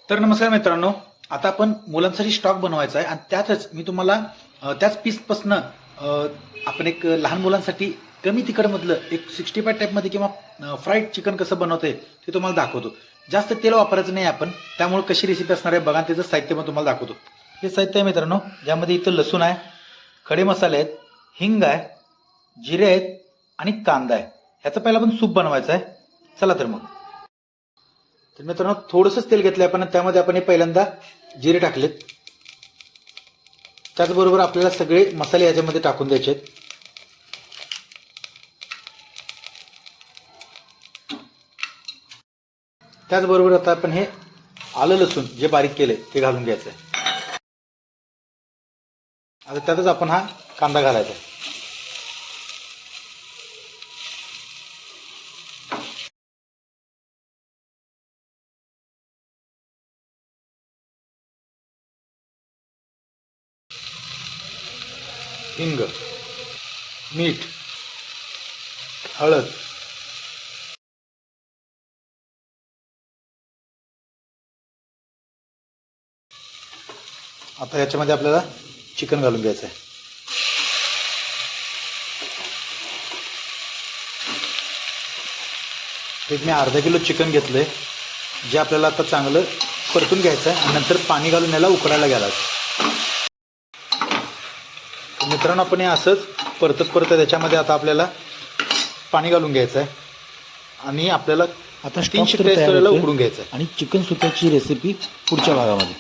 तर नमस्कार मित्रांनो, आता आपण मुलांसाठी स्टॉक बनवायचा आहे आणि त्यातच मी तुम्हाला त्याच पीसपासनं आपण एक लहान मुलांसाठी कमी तिखटमधलं एक 65 टाईपमध्ये किंवा फ्राईड चिकन कसं बनवतं आहे ते तुम्हाला दाखवतो. जास्त तेल वापरायचं नाही आपण, त्यामुळे कशी रेसिपी असणार आहे बघा. त्याचं साहित्य पण तुम्हाला दाखवतो. हे साहित्य आहे मित्रांनो, ज्यामध्ये इथं लसूण आहे, खडे मसाले आहेत, हिंग आहे, जिरे आहेत आणि कांदा आहे. ह्याचं पहिला आपण सूप बनवायचं आहे. चला तर मग. तर मित्रांनो, थोडंसंच तेल घेतलं आपण, त्यामध्ये आपण हे पहिल्यांदा जिरे टाकलेत. त्याचबरोबर आपल्याला सगळे मसाले याच्यामध्ये टाकून द्यायचे आहेत. त्याचबरोबर आता आपण हे आलं लसूण जे बारीक केले ते घालून घ्यायचं आहे. आता त्यातच आपण हा कांदा घालायचा आहे. हिंग, मीठ, हळद, आता याच्यामध्ये आपल्याला चिकन घालून घ्यायचं आहे. एक मी अर्धा किलो चिकन घेतलंय, जे आपल्याला आता चांगलं परतून घ्यायचं आहे आणि नंतर पाणी घालून याला उकडायला घालायचं. मित्रांनो, आपण हे असंच परतत त्याच्यामध्ये आता आपल्याला पाणी घालून घ्यायचं आहे आणि आपल्याला आता 3 शिट्ट्या उकडून घ्यायचं आहे. आणि चिकन सुक्याची रेसिपी पुढच्या भागामध्ये.